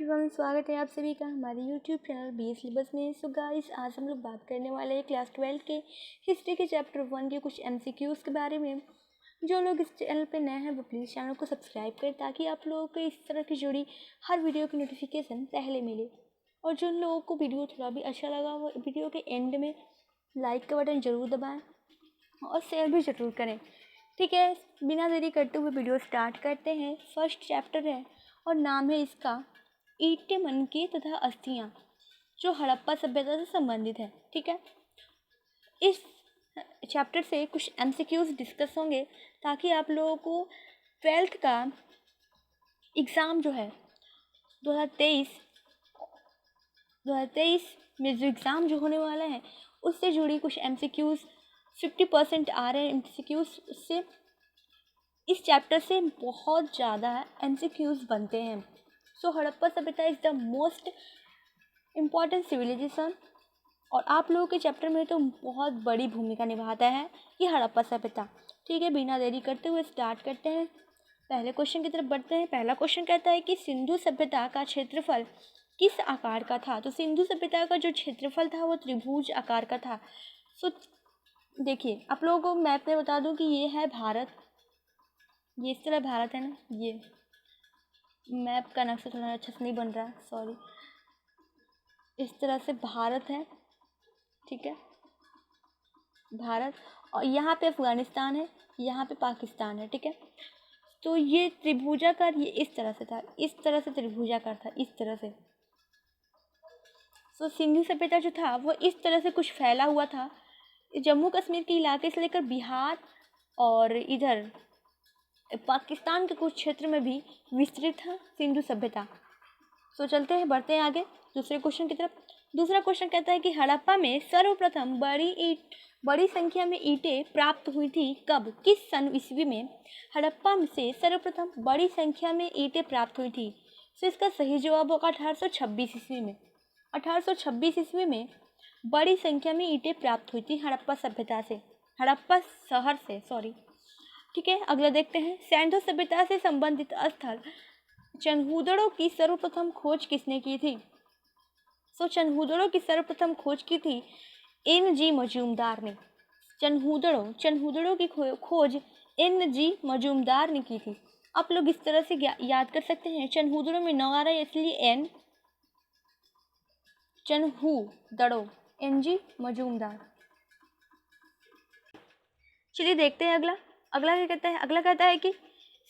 Everyone, स्वागत है आप सभी का हमारे यूट्यूब चैनल बी सिलेबस में। सो गाइस, आज हम लोग बात करने वाले हैं क्लास 12 के हिस्ट्री के चैप्टर 1 के कुछ एमसीक्यूज़ के बारे में। जो लोग इस चैनल पे नए हैं वो प्लीज़ चैनल को सब्सक्राइब करें ताकि आप लोगों को इस तरह की जुड़ी हर वीडियो की नोटिफिकेशन पहले मिले। और जिन लोगों को वीडियो थोड़ा भी अच्छा लगा वो वीडियो के एंड में लाइक का बटन ज़रूर दबाएँ और शेयर भी ज़रूर करें। ठीक है, बिना देरी करते हुए वीडियो स्टार्ट करते हैं। फर्स्ट चैप्टर है और नाम है इसका ईंटें, मनके तथा अस्थियां, जो हड़प्पा सभ्यता से संबंधित है। ठीक है, इस चैप्टर से कुछ एमसीक्यूज़ डिस्कस होंगे ताकि आप लोगों को 12th का एग्ज़ाम जो है 2023 में जो एग्ज़ाम जो होने वाला है उससे जुड़ी कुछ एमसीक्यूज़ 50% आ रहे हैं। एमसीक्यूज़ से इस चैप्टर से बहुत ज़्यादा एमसीक्यूज़ बनते हैं। सो हड़प्पा सभ्यता is the most important civilisation और आप लोगों के चैप्टर में तो बहुत बड़ी भूमिका निभाता है ये हड़प्पा सभ्यता। ठीक है, बिना देरी करते हुए स्टार्ट करते हैं। पहले क्वेश्चन की तरफ बढ़ते हैं। पहला क्वेश्चन कहता है कि सिंधु सभ्यता का क्षेत्रफल किस आकार का था। तो सिंधु सभ्यता का जो क्षेत्रफल था वो त्रिभुज आकार का था। सो देखिए, आप लोगों को मैप में बता दूं कि ये है भारत, ये इस तरह भारत है ना, ये मैप का नक्शा थोड़ा अच्छा से नहीं बन रहा है, सॉरी। इस तरह से भारत है, ठीक है, भारत, और यहाँ पे अफ़गानिस्तान है, यहाँ पे पाकिस्तान है। ठीक है, तो ये त्रिभुजाकार ये इस तरह से था, इस तरह से त्रिभुजाकार था, इस तरह से। तो सिंधु सभ्यता जो था वो इस तरह से कुछ फैला हुआ था, जम्मू कश्मीर के इलाके से लेकर बिहार और इधर पाकिस्तान के कुछ क्षेत्र में भी विस्तृत था सिंधु सभ्यता। सो चलते हैं, बढ़ते हैं आगे दूसरे क्वेश्चन की तरफ। दूसरा क्वेश्चन कहता है कि हड़प्पा में सर्वप्रथम बड़ी संख्या में ईंटें प्राप्त हुई थी कब, किस सन ईस्वी में हड़प्पा से सर्वप्रथम बड़ी संख्या में ईंटें प्राप्त हुई थी। तो इसका सही जवाब होगा 1826 ईस्वी में। 1826 ईस्वी में बड़ी संख्या में ईंटें प्राप्त हुई थी हड़प्पा सभ्यता से, हड़प्पा शहर से, सॉरी। ठीक है, अगला देखते हैं। सिंधु सभ्यता से संबंधित स्थल चनहूदड़ों की सर्वप्रथम खोज किसने की थी। सो चनहूदड़ों की सर्वप्रथम खोज की थी N.G. मजूमदार ने। चनहूदड़ों की खोज N.G. मजूमदार ने की थी। आप लोग इस तरह से याद कर सकते हैं, चनहूदड़ों में न आ रहा है इसलिए N, चनहूदड़ों, N.G. मजूमदार। चलिए देखते हैं अगला क्या कहता है। अगला कहता है कि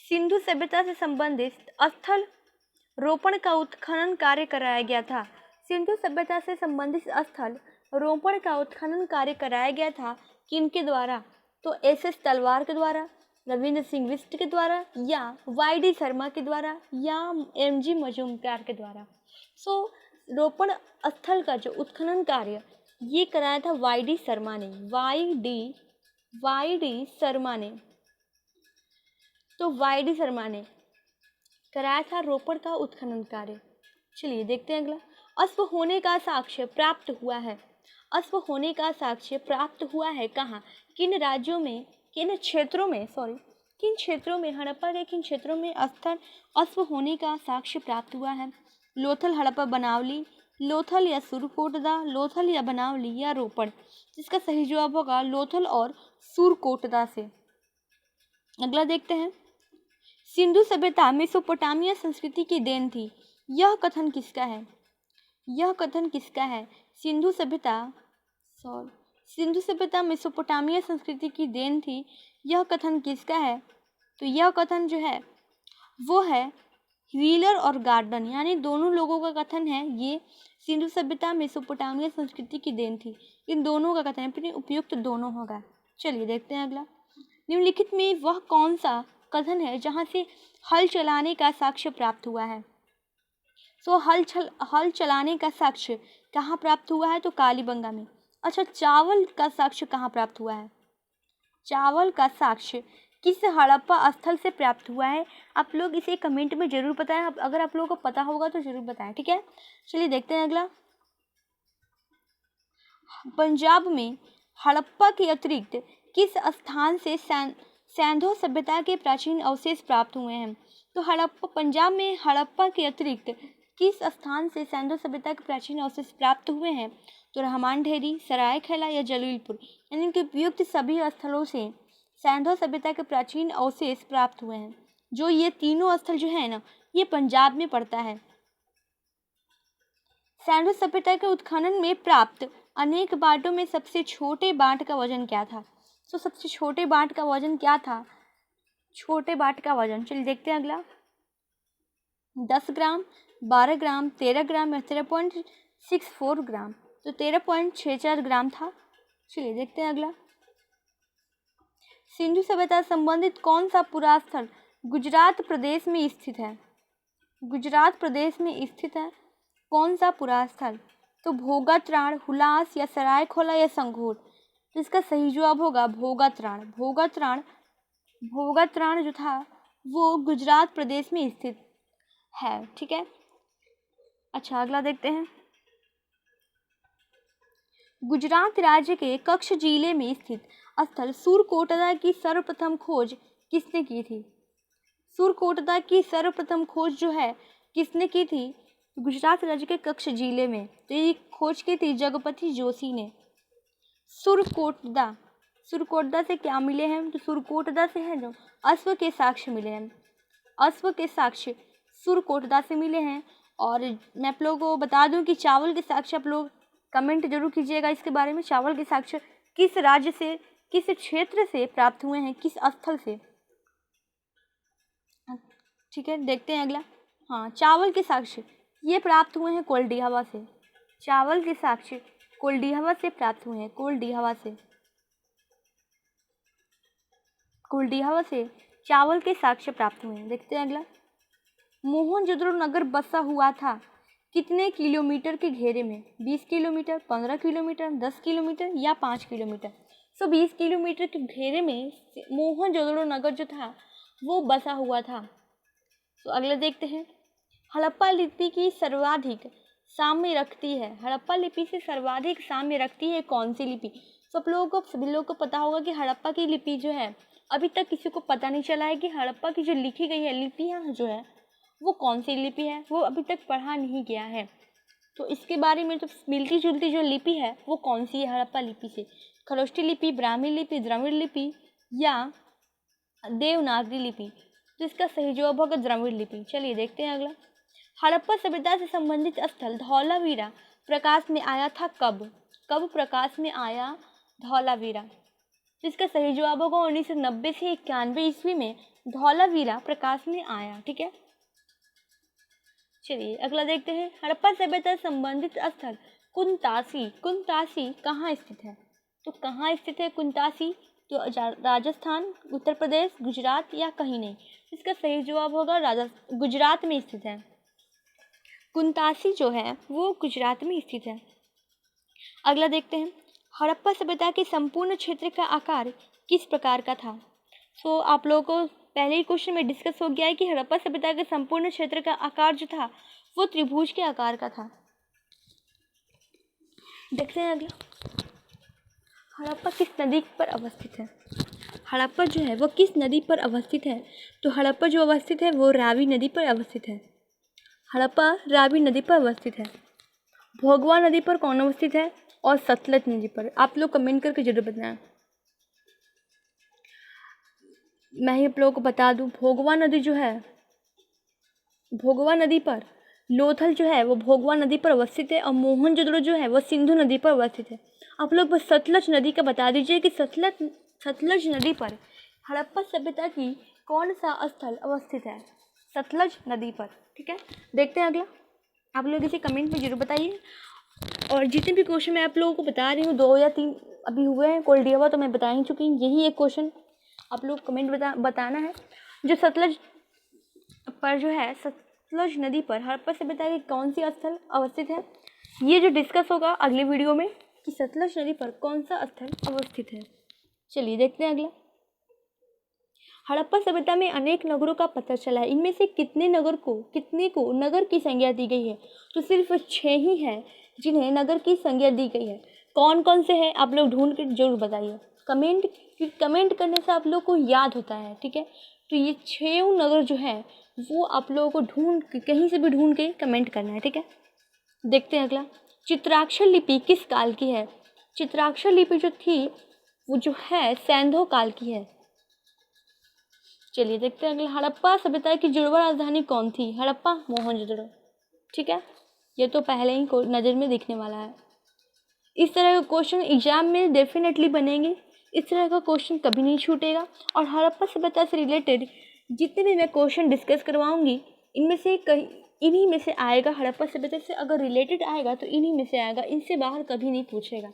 सिंधु सभ्यता से संबंधित स्थल रोपण का उत्खनन कार्य कराया गया था। सिंधु सभ्यता से संबंधित स्थल रोपण का उत्खनन कार्य कराया गया था किनके द्वारा। तो SS तलवार के द्वारा, रविंद्र सिंह बिष्ट के द्वारा, या YD शर्मा के द्वारा, या MG मजूमदार के द्वारा। सो रोपण स्थल का जो उत्खनन कार्य ये कराया था YD शर्मा ने, YD शर्मा ने। तो YD शर्मा ने कराया था रोपण का उत्खनन कार्य। चलिए देखते हैं अगला। अश्व होने का साक्ष्य प्राप्त हुआ है। अश्व होने का साक्ष्य प्राप्त हुआ है कहाँ, किन राज्यों में, किन क्षेत्रों में हड़प्पा के किन क्षेत्रों में अश्व होने का साक्ष्य प्राप्त हुआ है। लोथल, हड़प्पा, बनावली, लोथल या सुरकोटदा, लोथल या बनावली, या रोपड़। जिसका सही जवाब होगा लोथल और सुरकोटदा से। अगला देखते हैं। सिंधु सभ्यता मेसोपोटामिया संस्कृति की देन थी, यह कथन किसका है। सिंधु सभ्यता मेसोपोटामिया संस्कृति की देन थी, यह कथन किसका है। तो यह कथन जो है वो है व्हीलर और गार्डन, यानी दोनों लोगों का कथन है ये सिंधु सभ्यता मेसोपोटामिया संस्कृति की देन थी। इन दोनों का कथन अपने उपयुक्त दोनों होगा। चलिए देखते हैं अगला। निम्नलिखित में वह कौन सा कथन है जहाँ से हल चलाने का साक्ष्य प्राप्त हुआ है। सो हल चलाने का साक्ष्य कहाँ प्राप्त हुआ है, तो कालीबंगा में। अच्छा, चावल का साक्ष्य कहाँ प्राप्त हुआ है। चावल का साक्ष्य किस हड़प्पा स्थल से प्राप्त हुआ है। आप लोग इसे कमेंट में जरूर बताएं, अगर आप लोगों को पता होगा तो जरूर बताएं। ठीक है, चलिए देखते हैं अगला। पंजाब में हड़प्पा के अतिरिक्त किस स्थान से सिंधु सभ्यता के प्राचीन अवशेष प्राप्त हुए हैं। तो पंजाब में हड़प्पा के अतिरिक्त किस स्थान से सैंधव सभ्यता के प्राचीन अवशेष प्राप्त हुए हैं? तो रहमान ढेरी, सरायखेला या जलीलपुर, यानी कि उपयुक्त सभी स्थलों से सैंधव सभ्यता के प्राचीन अवशेष प्राप्त हुए हैं। जो ये तीनों स्थल जो है ना, ये पंजाब में पड़ता है। सैंधव सभ्यता के उत्खनन में प्राप्त अनेक बांटों में सबसे छोटे बांट का वजन क्या था? तो सबसे छोटे बांट का वजन क्या था? छोटे बांट का वजन, चलिए देखते हैं अगला। 10 ग्राम, 12 ग्राम, 13 ग्राम या 13.64 ग्राम। तो 13.64 ग्राम था। चलिए देखते हैं अगला। सिंधु सभ्यता संबंधित कौन सा पुरास्थल गुजरात प्रदेश में स्थित है? गुजरात प्रदेश में स्थित है कौन सा पुरास्थल? तो भोगात्राण, हुलास या सरायखेला या संघोर। तो इसका सही जवाब होगा भोगात्राण। भोगात्राण जो था वो गुजरात प्रदेश में स्थित है। ठीक है, अच्छा अगला देखते हैं। गुजरात राज्य के कच्छ जिले में स्थित स्थल सूरकोटदा की सर्वप्रथम खोज किसने की थी? सूरकोटदा की सर्वप्रथम खोज जो है किसने की थी? गुजरात राज्य के कच्छ जिले में। तो ये खोज की थी जगपति जोशी ने। सुरकोटदा से क्या मिले हैं? तो सुरकोटदा से है जो अश्व के साक्ष्य मिले हैं। अश्व के साक्ष्य सुरकोटदा से मिले हैं। और मैं आप लोगों को बता दूं कि चावल के साक्ष्य आप लोग कमेंट जरूर कीजिएगा इसके बारे में। चावल के साक्ष्य किस राज्य से, किस क्षेत्र से प्राप्त हुए हैं, किस स्थल से? ठीक है, देखते हैं अगला। हाँ, चावल के साक्ष्य ये प्राप्त हुए हैं कोल्डिहावा से। चावल के साक्ष्य कोल्डिहावा से प्राप्त हुए हैं। कोल्डिहावा से चावल के साक्ष्य प्राप्त हुए हैं। देखते हैं अगला। मोहनजोदड़ो नगर बसा हुआ था कितने किलोमीटर के घेरे में? 20 किलोमीटर, 15 किलोमीटर, 10 किलोमीटर या 5 किलोमीटर। 20 किलोमीटर के घेरे में मोहनजोदड़ो नगर जो था वो बसा हुआ था। तो अगला देखते हैं। हड़प्पा लिपि की सर्वाधिक साम्य रखती है, हड़प्पा लिपि से सर्वाधिक साम्य रखती है कौन सी लिपि? तो आप लोगों को, सभी लोगों को पता होगा कि हड़प्पा की लिपि जो है, अभी तक किसी को पता नहीं चला है कि हड़प्पा की जो लिखी गई है लिपियाँ जो है वो कौन सी लिपि है, वो अभी तक पढ़ा नहीं गया है। तो इसके बारे में तो मिलती जुलती जो लिपि है वो कौन सी है हड़प्पा लिपि से? खरोष्टी लिपि, ब्राह्मी लिपि, द्रविड़ लिपि या देवनागरी लिपि। तो इसका सही जवाब होगा द्रविड़ लिपि। चलिए देखते हैं अगला। हड़प्पा सभ्यता से संबंधित स्थल धौलावीरा प्रकाश में आया था कब? कब प्रकाश में आया धौलावीरा? तो इसका सही जवाब होगा 1990 से 91 ईस्वी में धौलावीरा प्रकाश में आया। ठीक है, चलिए अगला देखते हैं। हड़प्पा सभ्यता संबंधित स्थल कुंतासी। कुंतासी कहाँ स्थित है? तो कहाँ स्थित है कुंतासी? तो राजस्थान, उत्तर प्रदेश, गुजरात या कहीं नहीं। इसका सही जवाब होगा गुजरात में स्थित है। कुंतासी जो है वो गुजरात में स्थित है। अगला देखते हैं। हड़प्पा सभ्यता के संपूर्ण क्षेत्र का आकार किस प्रकार का था? तो आप लोगों को पहले ही क्वेश्चन में डिस्कस हो गया है कि हड़प्पा सभ्यता के संपूर्ण क्षेत्र का आकार जो था वो त्रिभुज के आकार का था। देखते हैं अगला। हड़प्पा किस नदी पर अवस्थित है? हड़प्पा जो है वो किस नदी पर अवस्थित है? तो हड़प्पा जो अवस्थित है वो रावी नदी पर अवस्थित है। हड़प्पा रावी नदी पर अवस्थित है। भोगवा नदी पर कौन अवस्थित है? और सतलज नदी पर। आप लोग कमेंट करके जरूर बताएं। मैं ही आप लोगों को बता दूं, भोगवा नदी जो है, भोगवा नदी पर लोथल जो है वो भोगवा नदी पर अवस्थित है। और मोहनजोदड़ो जो है वो सिंधु नदी पर अवस्थित है। आप लोग बस सतलज नदी का बता दीजिए कि सतलज नदी पर हड़प्पा सभ्यता की कौन सा स्थल अवस्थित है? सतलज नदी पर। ठीक है, देखते हैं अगला। आप लोग इसे कमेंट में जरूर बताइए। और जितने भी क्वेश्चन मैं आप लोगों को बता रही हूँ, 2 या 3 अभी हुए हैं। कोल्डिहावा तो मैं बता ही चुकी हूँ। यही एक क्वेश्चन आप लोग कमेंट बताना है। जो सतलज पर जो है, सतलज नदी पर हड़प्पा सभ्यता की कौन सी स्थल अवस्थित है, ये जो डिस्कस होगा अगले वीडियो में कि सतलज नदी पर कौन सा स्थल अवस्थित है। चलिए देखते हैं अगला। हड़प्पा सभ्यता में अनेक नगरों का पता चला है। इनमें से कितने को नगर की संज्ञा दी गई है? तो सिर्फ 6 ही है जिन्हें नगर की संज्ञा दी गई है। कौन कौन से हैं आप लोग ढूंढ के जरूर बताइए। कमेंट करने से आप लोग को याद होता है। ठीक है, तो ये 6 नगर जो हैं वो आप लोगों को कहीं से भी ढूंढ के कमेंट करना है, ठीक है। देखते हैं अगला, चित्राक्षर लिपि किस काल की है? चित्राक्षर लिपि जो थी वो जो है सैंधव काल की है। चलिए देखते हैं अगला, हड़प्पा सभ्यता की जुड़वा राजधानी कौन थी? हड़प्पा, मोहनजोदड़ो, ठीक है। ये तो पहले ही नज़र में दिखने वाला है। इस तरह का क्वेश्चन एग्जाम में डेफिनेटली बनेंगे, इस तरह का क्वेश्चन कभी नहीं छूटेगा। और हड़प्पा सभ्यता से रिलेटेड जितने भी मैं क्वेश्चन डिस्कस करवाऊंगी इनमें से इन्हीं में से आएगा। हड़प्पा सभ्यता से अगर रिलेटेड आएगा तो इन्हीं में से आएगा, इनसे बाहर कभी नहीं पूछेगा।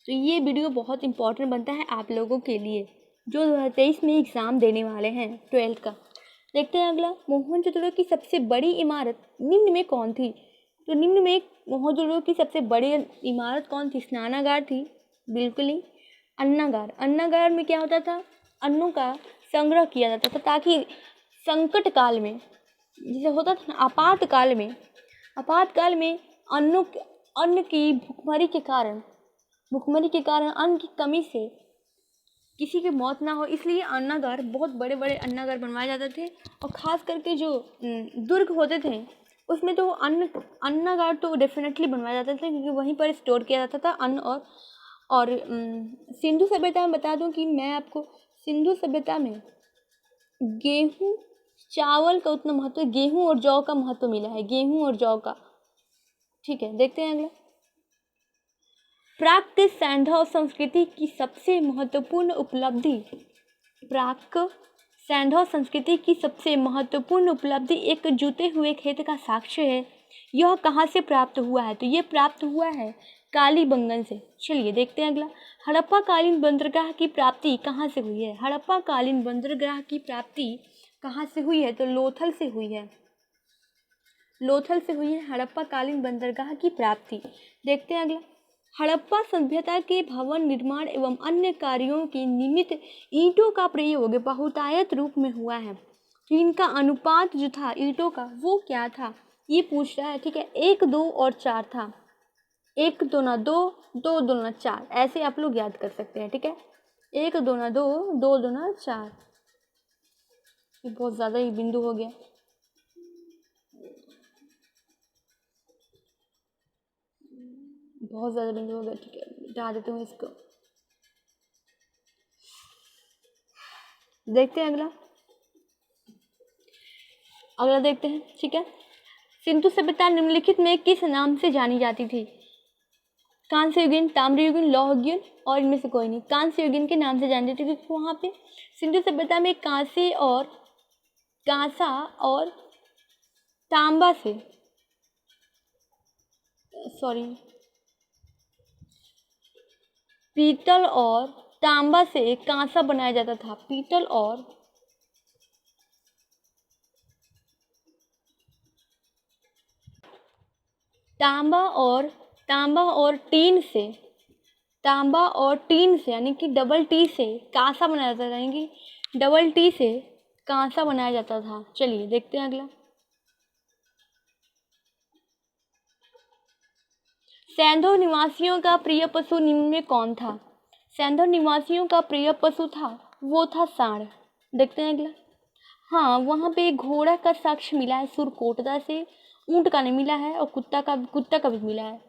तो ये वीडियो बहुत इंपॉर्टेंट बनता है आप लोगों के लिए जो 2023 में एग्ज़ाम देने वाले हैं 12th का। देखते हैं अगला, मोहनजोदड़ो की सबसे बड़ी इमारत निम्न में कौन थी? तो निम्न में मोहनजोदड़ो की सबसे बड़ी इमारत कौन थी? स्नानागार थी, बिल्कुल ही। अन्नागार, अन्नागार में क्या होता था? अन्नों का संग्रह किया जाता था ताकि संकट काल में, जैसे होता था ना आपातकाल में अन्न की भुखमरी के कारण अन्न की कमी से किसी की मौत ना हो, इसलिए अन्नागार, बहुत बड़े बड़े अन्नागार बनवाए जाते थे। और ख़ास करके जो दुर्ग होते थे उसमें तो अन्नागार तो डेफिनेटली बनवाए जाते थे क्योंकि वहीं पर स्टोर किया जाता था अन्न। और सिंधु सभ्यता में बता दूं कि मैं आपको, सिंधु सभ्यता में गेहूँ चावल का उतना महत्व, गेहूँ और जौ का महत्व मिला है, गेहूँ और जौ का, ठीक है। देखते हैं अगला, प्राक सैंधव संस्कृति की सबसे महत्वपूर्ण उपलब्धि। प्राक सैंधव संस्कृति की सबसे महत्वपूर्ण उपलब्धि एक जुते हुए खेत का साक्ष्य है। यह कहाँ से प्राप्त हुआ है? तो ये प्राप्त हुआ है कालीबंगन से। चलिए देखते हैं अगला, हड़प्पा कालीन बंदरगाह की प्राप्ति कहाँ से हुई है? हड़प्पा कालीन बंदरगाह की प्राप्ति कहाँ से हुई है? तो लोथल से हुई है, लोथल से हुई है हड़प्पा कालीन बंदरगाह की प्राप्ति। देखते हैं अगला, हड़प्पा सभ्यता के भवन निर्माण एवं अन्य कार्यों के निमित्त ईंटों का प्रयोग बहुतायत रूप में हुआ है। तो इनका अनुपात जो था ईंटों का वो क्या था ये पूछ रहा है, ठीक है। 1, 2 और 4 था, 1 दूना 2, 2 दूना 4, ऐसे आप लोग याद कर सकते हैं, ठीक है। 1 दूना 2, 2 दूना 4, ये बहुत ज़्यादा ही बिंदु हो गया। बहुत ज़्यादा बिंदु हो गया, ठीक है, हटा देती हूँ इसको। देखते हैं अगला देखते हैं, ठीक है। सिंधु सभ्यता निम्नलिखित में किस नाम से जानी जाती थी? कांस्य युगीन, ताम्र युगीन, लौह युगीन, और इनमें से कोई नहीं। कांस्य युगीन के नाम से जानी जाती थी क्योंकि वहाँ पे सिंधु सभ्यता में कांसा और तांबा से, पीतल और तांबा से कांसा बनाया जाता था। पीतल और तांबा और टीन से यानी कि डबल टी से कांसा बनाया जाता था, यानी कि डबल टी से कांसा बनाया जाता था। चलिए देखते हैं अगला, सैंधव निवासियों का प्रिय पशु निम्न में कौन था? सैंधव निवासियों का प्रिय पशु था, वो था सांड। देखते हैं अगला, हाँ वहाँ पे घोड़ा का साक्ष्य मिला है सुरकोटदा से, ऊँट का नहीं मिला है, और कुत्ता का भी मिला है।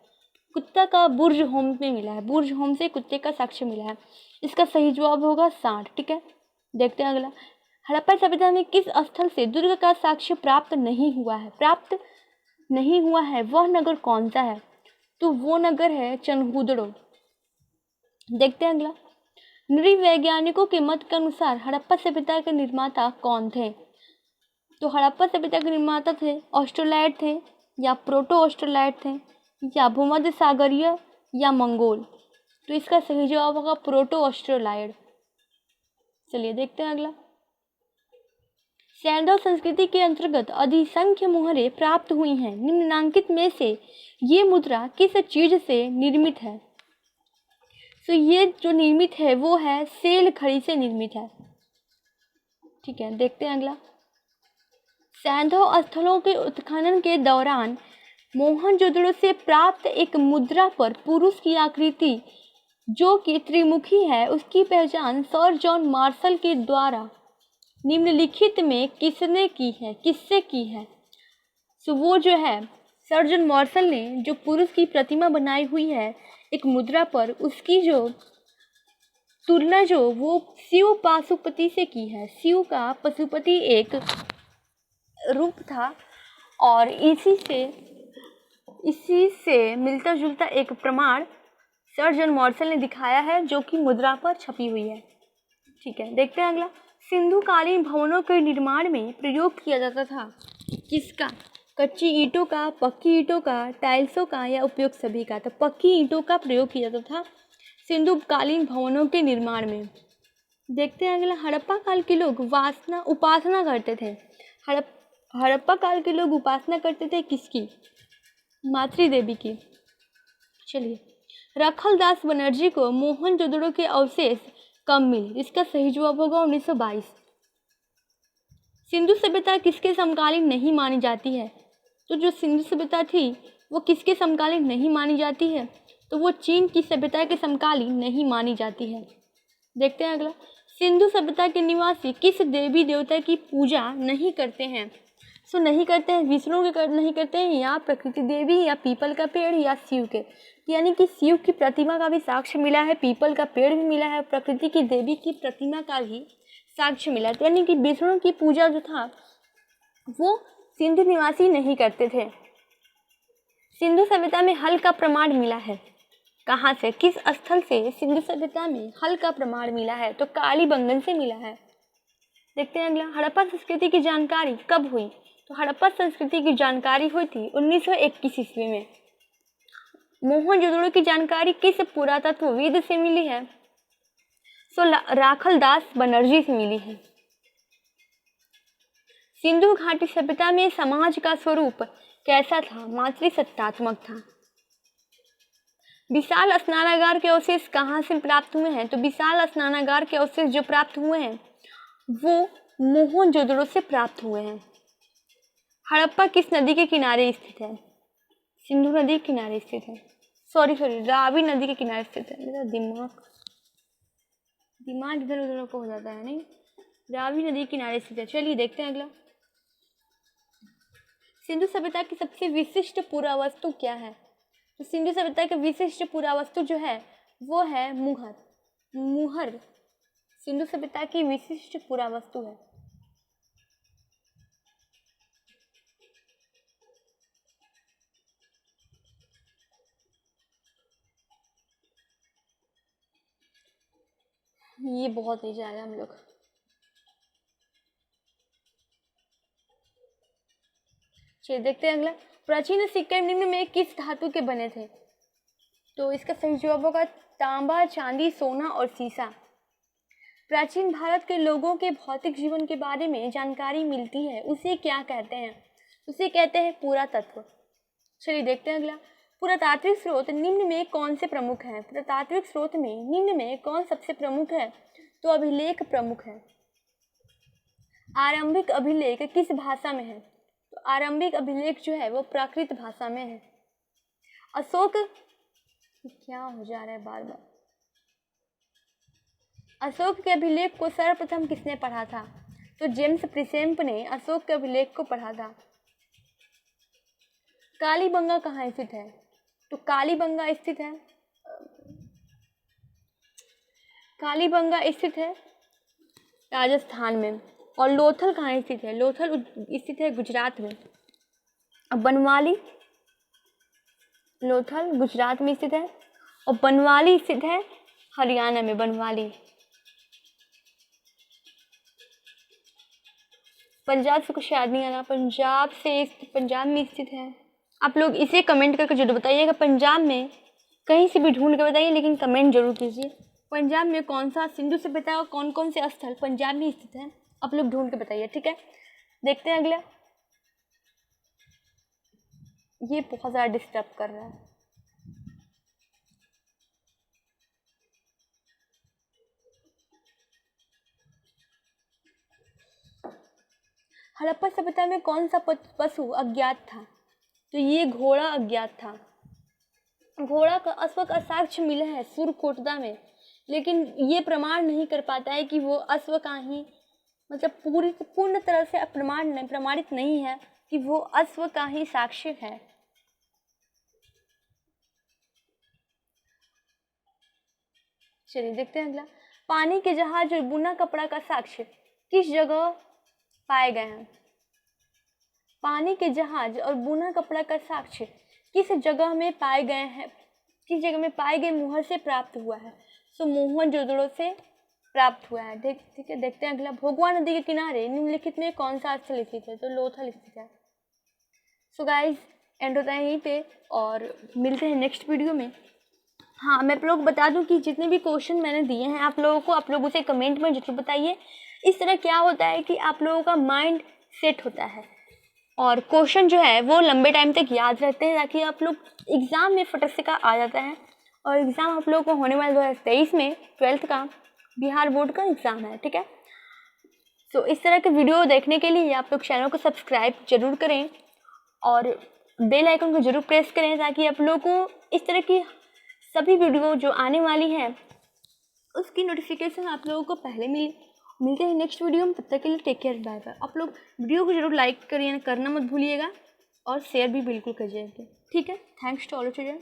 कुत्ता का बुर्ज होम में मिला है, बुर्ज होम से कुत्ते का साक्ष्य मिला है। इसका सही जवाब होगा सांड, ठीक है। देखते हैं अगला, हड़प्पा सभ्यता में किस स्थल से दुर्ग का साक्ष्य प्राप्त नहीं हुआ है वह नगर कौन सा है? तो वो नगर है चनहुदड़ो। देखते हैं अगला, नृवैज्ञानिकों के मत के अनुसार हड़प्पा सभ्यता के निर्माता कौन थे? तो हड़प्पा सभ्यता के निर्माता थे ऑस्ट्रोलाइड थे, या प्रोटो ऑस्ट्रोलाइड थे, या भूमध्य सागरीय, या मंगोल। तो इसका सही जवाब होगा प्रोटो ऑस्ट्रोलाइड। चलिए देखते हैं अगला, सैंधव संस्कृति के अंतर्गत अधिसंख्य मुहरें प्राप्त हुई हैं। निम्नांकित में से ये मुद्रा किस चीज से निर्मित है? तो ये जो निर्मित है वो है सेल खड़ी से निर्मित है, ठीक है। देखते हैं अगला, सैंधव स्थलों के उत्खनन के दौरान मोहनजोदड़ो से प्राप्त एक मुद्रा पर पुरुष की आकृति जो कि त्रिमुखी है उसकी पहचान सर जॉन मार्शल के द्वारा निम्नलिखित में किसने की है, किससे की है? सो वो जो है सर जॉन मॉर्सल ने जो पुरुष की प्रतिमा बनाई हुई है एक मुद्रा पर, उसकी जो तुलना जो वो शिव पाशुपति से की है। शिव का पशुपति एक रूप था और इसी से मिलता जुलता एक प्रमाण सर जॉन मॉर्सल ने दिखाया है जो कि मुद्रा पर छपी हुई है। ठीक है, देखते हैं अगला। सिंधु कालीन भवनों के निर्माण में प्रयोग किया जाता था किसका? कच्ची ईंटों का, पक्की ईंटों का, टाइल्सों का या उपयोग सभी का? तो पक्की ईंटों का प्रयोग किया जाता था सिंधु कालीन भवनों के निर्माण में। देखते हैं अगला। हड़प्पा काल के लोग उपासना करते थे। हड़प्पा काल के लोग उपासना करते थे किसकी? मातृ देवी की। चलिए, रखलदास बनर्जी को मोहनजोदड़ो के अवशेष कब मिले? इसका सही जवाब होगा 1922। सिंधु सभ्यता किसके समकालीन नहीं मानी जाती है? तो जो सिंधु सभ्यता थी वो किसके समकालीन नहीं मानी जाती है? तो वो चीन की सभ्यता के समकालीन नहीं मानी जाती है। देखते हैं अगला। सिंधु सभ्यता के निवासी किस देवी देवता की पूजा नहीं करते हैं? सो नहीं करते हैं विष्णु के नहीं करते हैं, या प्रकृति देवी, या पीपल का पेड़, या शिव के। यानी कि शिव की प्रतिमा का भी साक्ष्य मिला है, पीपल का पेड़ भी मिला है, प्रकृति की देवी की प्रतिमा का भी साक्ष्य मिला। तो यानी कि विष्णु की पूजा जो था वो सिंधु निवासी नहीं करते थे। सिंधु सभ्यता में हल का प्रमाण मिला है कहाँ से? किस स्थल से सिंधु सभ्यता में हल का प्रमाण मिला है? तो कालीबंगन से मिला है। देखते हैं अगला। हड़प्पा संस्कृति की जानकारी कब हुई? तो हड़प्पा संस्कृति की जानकारी हुई थी 1921 ईस्वी में। मोहनजोदड़ो की जानकारी किस पुरातत्वविद से मिली है? सो राखलदास बनर्जी से मिली है। सिंधु घाटी सभ्यता में समाज का स्वरूप कैसा था? मातृसत्तात्मक था। विशाल स्नानागार के अवशेष कहाँ से प्राप्त हुए हैं? तो विशाल स्नानागार के अवशेष जो प्राप्त हुए हैं वो मोहनजोदड़ो से प्राप्त हुए हैं। हड़प्पा किस नदी के किनारे स्थित है? सिंधु नदी के किनारे स्थित है। सॉरी रावी नदी के किनारे स्थित है। मेरा दिमाग इधर उधर को हो जाता है, नहीं, रावी नदी के किनारे स्थित है। चलिए देखते हैं अगला। सिंधु सभ्यता की सबसे विशिष्ट पुरावस्तु क्या है? तो सिंधु सभ्यता की विशिष्ट पुरावस्तु जो है वो है मुहर सिंधु सभ्यता की विशिष्ट पुरावस्तु है। ये बहुत नीचे आया हम लोग। चलिए देखते हैं अगला। प्राचीन सिक्के निम्न में किस धातु के बने थे? तो इसका सही जवाब होगा तांबा, चांदी, सोना और सीसा। प्राचीन भारत के लोगों के भौतिक जीवन के बारे में जानकारी मिलती है उसे क्या कहते हैं? उसे कहते हैं पुरातत्व। चलिए देखते हैं अगला। पुरातात्विक स्रोत निम्न में कौन से प्रमुख हैं? पुरातात्विक स्रोत में निम्न में कौन सबसे प्रमुख है? तो अभिलेख प्रमुख है। आरंभिक अभिलेख किस भाषा में है? तो आरंभिक अभिलेख जो है वो प्राकृत भाषा में है। अशोक, क्या हो जा रहा है बार बार? अशोक के अभिलेख को सर्वप्रथम किसने पढ़ा था? तो जेम्स प्रिसेम्प ने अशोक के अभिलेख को पढ़ा था। कालीबंगा कहाँ स्थित है? तो कालीबंगा स्थित है राजस्थान में। और लोथल कहाँ स्थित है? लोथल स्थित है गुजरात में। अब बनवाली, लोथल गुजरात में स्थित है और बनवाली स्थित है हरियाणा में। बनवाली पंजाब से कुछ याद नहीं आ रहा। पंजाब में स्थित है। आप लोग इसे कमेंट करके जरूर बताइएगा। पंजाब में कहीं से भी ढूंढ के बताइए, लेकिन कमेंट जरूर कीजिए। पंजाब में कौन सा सिंधु सभ्यता और कौन कौन से स्थल पंजाब में स्थित है, आप लोग ढूंढ के बताइए, ठीक है। देखते हैं अगला। ये बहुत ज़्यादा डिस्टर्ब कर रहा है। हड़प्पा सभ्यता में कौन सा पशु अज्ञात था? तो ये घोड़ा अज्ञात था। घोड़ा का अश्व का साक्ष्य मिला है सुरकोटदा में, लेकिन ये प्रमाण नहीं कर पाता है कि वो अश्व का ही मतलब पूर्ण तरह से प्रमाणित नहीं है कि वो अश्व का ही साक्ष्य है। चलिए देखते हैं अगला। पानी के जहाज और बुना कपड़ा का साक्ष्य किस जगह पाए गए हैं? पानी के जहाज और बुना कपड़ा का साक्ष्य किस जगह में पाए गए हैं? किस जगह में पाए गए मुहर से प्राप्त हुआ है? सो मोहनजोदड़ो से प्राप्त हुआ है। ठीक है, देखते हैं अगला। भोगवा नदी के किनारे निम्नलिखित में कौन सा स्थल स्थित है? तो लोथल स्थित है। सो गाइज एंड होता है यहीं पे और मिलते हैं नेक्स्ट वीडियो में। हाँ, मैं आप लोग बता दूं कि जितने भी क्वेश्चन मैंने दिए हैं आप लोगों को, आप लोग उसे कमेंट में जरूर बताइए। इस तरह क्या होता है कि आप लोगों का माइंड सेट होता है और क्वेश्चन जो है वो लंबे टाइम तक याद रहते हैं, ताकि आप लोग एग्ज़ाम में फटक से का आ जाता है। और एग्ज़ाम आप लोगों को होने वाले 2023 में 12th का बिहार बोर्ड का एग्ज़ाम है। ठीक है, तो इस तरह के वीडियो देखने के लिए आप लोग चैनल को सब्सक्राइब जरूर करें और बेल आइकन को जरूर प्रेस करें, ताकि आप लोगों को इस तरह की सभी वीडियो जो आने वाली हैं उसकी नोटिफिकेशन आप लोगों को पहले मिलते हैं नेक्स्ट वीडियो में। तब तक के लिए टेक केयर, बाय बाय। आप लोग वीडियो को जरूर लाइक करना मत भूलिएगा और शेयर भी बिल्कुल करिएगा। ठीक है, थैंक्स टू ऑल चिल्ड्रन।